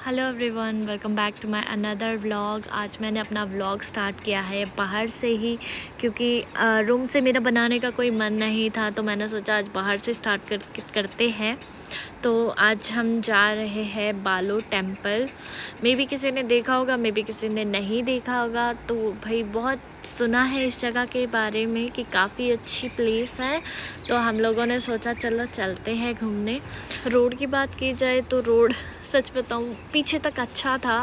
Hello everyone, welcome back to my another vlog. आज मैंने अपना व्लॉग स्टार्ट किया है बाहर से ही, क्योंकि रूम से मेरा बनाने का कोई मन नहीं था, तो मैंने सोचा आज बाहर से स्टार्ट करते हैं। तो आज हम जा रहे हैं बालो टेम्पल। मे बी किसी ने देखा होगा, मे बी किसी ने नहीं देखा होगा। तो भाई बहुत सुना है इस जगह के बारे में कि काफ़ी अच्छी प्लेस है, तो हम लोगों ने सोचा चलो चलते हैं घूमने। रोड की बात की जाए तो रोड सच बताऊं पीछे तक अच्छा था,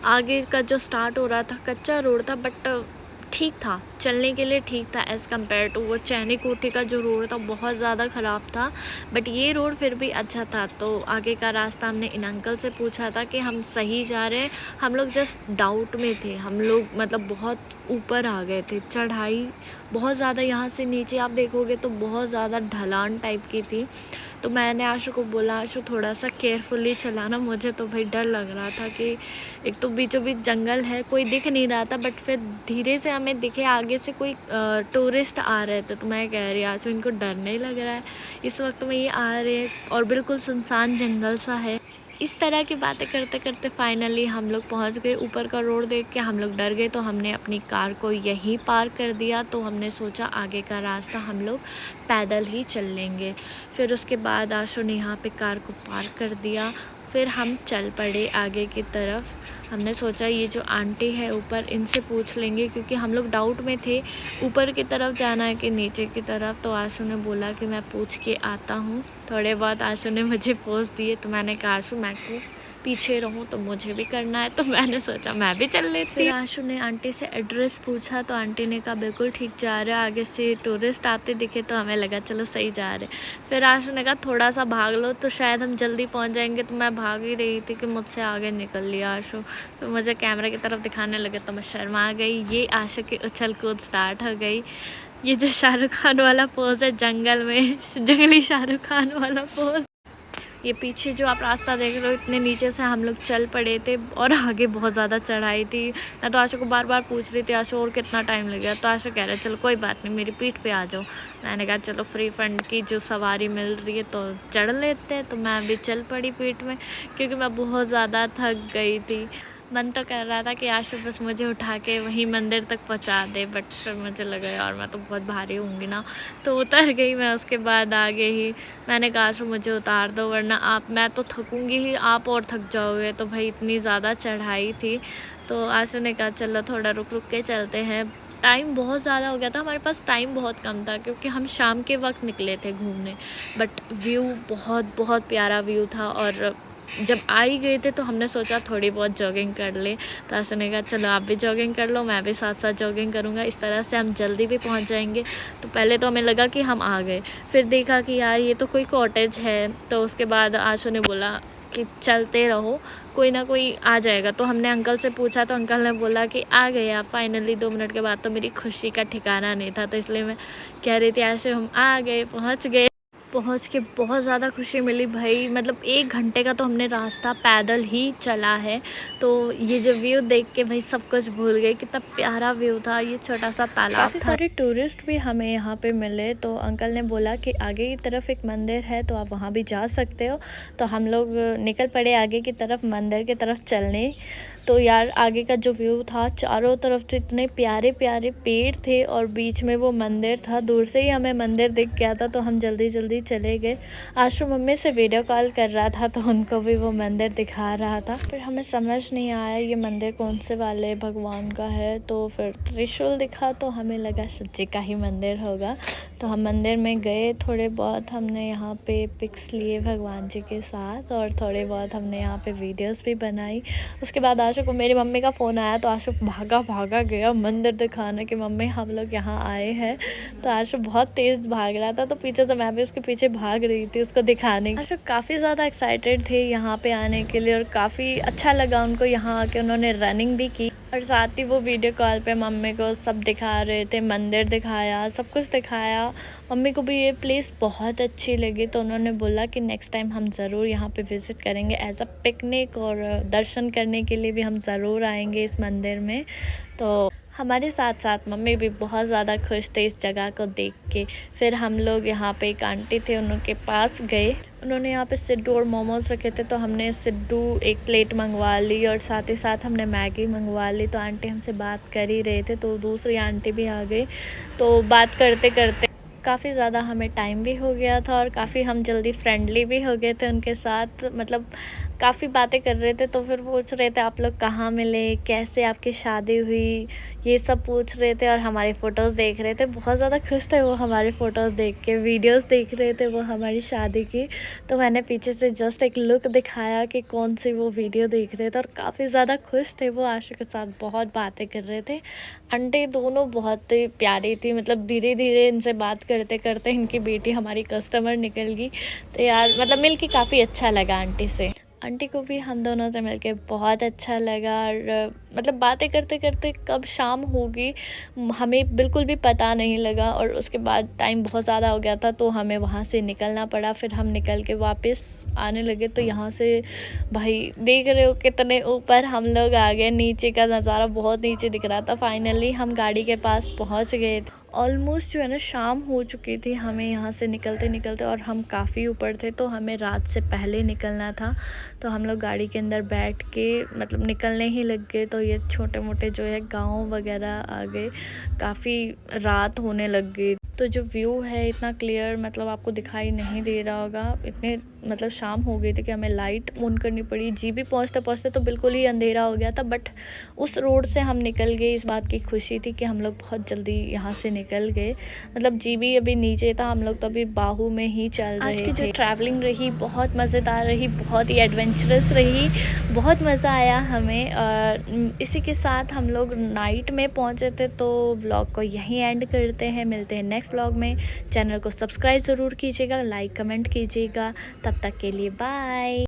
आगे का जो स्टार्ट हो रहा था कच्चा रोड था, बट ठीक था, चलने के लिए ठीक था एज़ कम्पेयर टू वो चैनी कोठी का जो रोड था बहुत ज़्यादा ख़राब था। बट ये रोड फिर भी अच्छा था। तो आगे का रास्ता हमने इन अंकल से पूछा था कि हम सही जा रहे हैं। हम लोग जस्ट डाउट में थे, हम लोग मतलब बहुत ऊपर आ गए थे, चढ़ाई बहुत ज़्यादा, यहाँ से नीचे आप देखोगे तो बहुत ज़्यादा ढलान टाइप की थी। तो मैंने आशु को बोला, आशु थोड़ा सा केयरफुली चलाना, मुझे तो भाई डर लग रहा था कि एक तो बीचों बीच जंगल है, कोई दिख नहीं रहा था, बट फिर धीरे से हमें दिखे आगे से कोई टूरिस्ट आ रहे थे। तो मैं कह रही आशु इनको डर नहीं लग रहा है, इस वक्त में ये आ रहे हैं और बिल्कुल सुनसान जंगल सा है। इस तरह की बातें करते करते फाइनली हम लोग पहुंच गए। ऊपर का रोड देख के हम लोग डर गए, तो हमने अपनी कार को यहीं पार्क कर दिया। तो हमने सोचा आगे का रास्ता हम लोग पैदल ही चल लेंगे। फिर उसके बाद आशु ने यहाँ पे कार को पार्क कर दिया। फिर हम चल पड़े आगे की तरफ। हमने सोचा ये जो आंटी है ऊपर, इनसे पूछ लेंगे, क्योंकि हम लोग डाउट में थे ऊपर की तरफ जाना है कि नीचे की तरफ। तो आशु ने बोला कि मैं पूछ के आता हूँ। थोड़े बहुत आशु ने मुझे पोज दिए, तो मैंने कहा आशु मैं को पीछे रहूँ, तो मुझे भी करना है, तो मैंने सोचा मैं भी चल लेती। फिर आशु ने आंटी से एड्रेस पूछा, तो आंटी ने कहा बिल्कुल ठीक जा रहा है, आगे से टूरिस्ट आते दिखे तो हमें लगा चलो सही जा रहे। फिर आशु ने कहा थोड़ा सा भाग लो तो शायद हम जल्दी पहुंच जाएंगे। तो मैं भाग ही रही थी कि मुझसे आगे निकल लिया आशु। तो मुझे कैमरे की तरफ दिखाने लगे तो मैं शर्मा गई। ये आशु की उछल कूद स्टार्ट हो गई। ये जो शाहरुख खान वाला पोज है जंगल में, जंगली शाहरुख खान वाला पोज। ये पीछे जो आप रास्ता देख रहे हो, इतने नीचे से हम लोग चल पड़े थे और आगे बहुत ज़्यादा चढ़ाई थी। मैं तो आशु को बार बार पूछ रही थी आशु और कितना टाइम लगेगा, तो आशु कह रहे चलो कोई बात नहीं मेरी पीठ पे आ जाओ। मैंने कहा चलो फ्री फंड की जो सवारी मिल रही है तो चढ़ लेते हैं। तो मैं भी चल पड़ी पीठ में, क्योंकि मैं बहुत ज़्यादा थक गई थी। मन तो कर रहा था कि आशु बस मुझे उठा के वहीं मंदिर तक पहुंचा दे, बट फिर मुझे लगा यार मैं तो बहुत भारी होंगी ना, तो उतर गई मैं उसके बाद आगे ही। मैंने कहा आशु मुझे उतार दो, वरना मैं तो थकूंगी ही, आप और थक जाओगे। तो भाई इतनी ज़्यादा चढ़ाई थी। तो आशु ने कहा चलो थोड़ा रुक रुक के चलते हैं। टाइम बहुत ज़्यादा हो गया था, हमारे पास टाइम बहुत कम था, क्योंकि हम शाम के वक्त निकले थे घूमने। बट व्यू बहुत बहुत प्यारा व्यू था, और जब आ ही गए थे तो हमने सोचा थोड़ी बहुत जॉगिंग कर ले। तो आशु ने कहा चलो आप भी जॉगिंग कर लो, मैं भी साथ साथ जॉगिंग करूँगा, इस तरह से हम जल्दी भी पहुँच जाएंगे। तो पहले तो हमें लगा कि हम आ गए, फिर देखा कि यार ये तो कोई कॉटेज है। तो उसके बाद आशु ने बोला कि चलते रहो, कोई ना कोई आ जाएगा। तो हमने अंकल से पूछा, तो अंकल ने बोला कि आ गए आप फाइनली। 2 मिनट के बाद तो मेरी खुशी का ठिकाना नहीं था, तो इसलिए मैं कह रही थी आशु हम आ गए, पहुँच गए। पहुंच के बहुत ज़्यादा खुशी मिली भाई, मतलब 1 घंटे का तो हमने रास्ता पैदल ही चला है। तो ये जो व्यू देख के भाई सब कुछ भूल गए, कितना प्यारा व्यू था। ये छोटा सा तालाब था। काफ़ी सारे टूरिस्ट भी हमें यहाँ पे मिले, तो अंकल ने बोला कि आगे की तरफ एक मंदिर है तो आप वहाँ भी जा सकते हो। तो हम लोग निकल पड़े आगे की तरफ, मंदिर की तरफ चलने। तो यार आगे का जो व्यू था, चारों तरफ तो इतने प्यारे प्यारे पेड़ थे और बीच में वो मंदिर था। दूर से ही हमें मंदिर दिख गया था, तो हम जल्दी जल्दी चले गए। आशु मम्मी से वीडियो कॉल कर रहा था, तो उनको भी वो मंदिर दिखा रहा था। फिर हमें समझ नहीं आया ये मंदिर कौन से वाले भगवान का है। तो फिर त्रिशूल दिखा, तो हमें लगा शिव जी का ही मंदिर होगा। तो हम मंदिर में गए, थोड़े बहुत हमने यहाँ पे पिक्स लिए भगवान जी के साथ, और थोड़े बहुत हमने यहाँ पे वीडियोस भी बनाई। उसके बाद आशु को मेरी मम्मी का फ़ोन आया, तो आशु भागा भागा गया मंदिर दिखाने कि मम्मी हम लोग यहाँ आए हैं। तो आशु बहुत तेज़ भाग रहा था, तो पीछे से मैं भी उसके पीछे भाग रही थी उसको दिखाने। आशु काफ़ी ज़्यादा एक्साइटेड थे यहाँ पे आने के लिए, और काफ़ी अच्छा लगा उनको यहाँ आके। उन्होंने रनिंग भी की, और साथ ही वो वीडियो कॉल पे मम्मी को सब दिखा रहे थे, मंदिर दिखाया, सब कुछ दिखाया। मम्मी को भी ये प्लेस बहुत अच्छी लगी, तो उन्होंने बोला कि नेक्स्ट टाइम हम ज़रूर यहाँ पे विज़िट करेंगे एज अ पिकनिक, और दर्शन करने के लिए भी हम ज़रूर आएंगे इस मंदिर में। तो हमारे साथ साथ मम्मी भी बहुत ज़्यादा खुश थे इस जगह को देख के। फिर हम लोग यहाँ पे एक आंटी थे उनके पास गए। उन्होंने यहाँ पे सिड्डू और मोमोज़ रखे थे, तो हमने सिड्डू एक प्लेट मंगवा ली और साथ ही साथ हमने मैगी मंगवा ली। तो आंटी हमसे बात कर ही रहे थे, तो दूसरी आंटी भी आ गई। तो बात करते करते काफ़ी ज़्यादा हमें टाइम भी हो गया था और काफ़ी हम जल्दी फ्रेंडली भी हो गए थे उनके साथ। मतलब काफ़ी बातें कर रहे थे, तो फिर पूछ रहे थे आप लोग कहाँ मिले, कैसे आपकी शादी हुई, ये सब पूछ रहे थे और हमारी फ़ोटोज़ देख रहे थे। बहुत ज़्यादा खुश थे वो हमारी फ़ोटोज़ देख के, वीडियोज़ देख रहे थे वो हमारी शादी की। तो मैंने पीछे से जस्ट एक लुक दिखाया कि कौन सी वो वीडियो देख रहे थे और काफ़ी ज़्यादा खुश थे वो आशु के साथ, बहुत बातें कर रहे थे। आंटी दोनों बहुत ही प्यारी थी, मतलब धीरे धीरे इनसे बात करते करते इनकी बेटी हमारी कस्टमर निकल गई। तो यार मतलब मिल के काफ़ी अच्छा लगा आंटी से। आंटी को भी हम दोनों से मिलके बहुत अच्छा लगा और मतलब बातें करते करते कब शाम होगी हमें बिल्कुल भी पता नहीं लगा। और उसके बाद टाइम बहुत ज़्यादा हो गया था, तो हमें वहाँ से निकलना पड़ा। फिर हम निकल के वापस आने लगे, तो यहाँ से भाई देख रहे हो कितने ऊपर हम लोग आ गए, नीचे का नज़ारा बहुत नीचे दिख रहा था। फाइनली हम गाड़ी के पास पहुँच गए। ऑलमोस्ट जो है ना शाम हो चुकी थी हमें यहाँ से निकलते निकलते, और हम काफ़ी ऊपर थे, तो हमें रात से पहले निकलना था। तो हम लोग गाड़ी के अंदर बैठ के मतलब निकलने ही लग गए। तो ये छोटे मोटे जो है गांव वगैरह आ गए, काफ़ी रात होने लग गई। तो जो व्यू है इतना क्लियर मतलब आपको दिखाई नहीं दे रहा होगा, इतने मतलब शाम हो गई थी कि हमें लाइट ऑन करनी पड़ी। जीबी पहुँचते पहुँचते तो बिल्कुल ही अंधेरा हो गया था, बट उस रोड से हम निकल गए। इस बात की खुशी थी कि हम लोग बहुत जल्दी यहाँ से निकल गए। मतलब जीबी अभी नीचे था, हम लोग तो अभी बाहू में ही चल रहे थे। आज की जो ट्रैवलिंग रही बहुत मज़ेदार रही, बहुत ही एडवेंचरस रही, बहुत मज़ा आया हमें। इसी के साथ हम लोग नाइट में पहुँचे थे। तो व्लॉग को यहीं एंड करते हैं, मिलते हैं नेक्स्ट व्लॉग में। चैनल को सब्सक्राइब ज़रूर कीजिएगा, लाइक कमेंट कीजिएगा। तब तक के लिए बाय।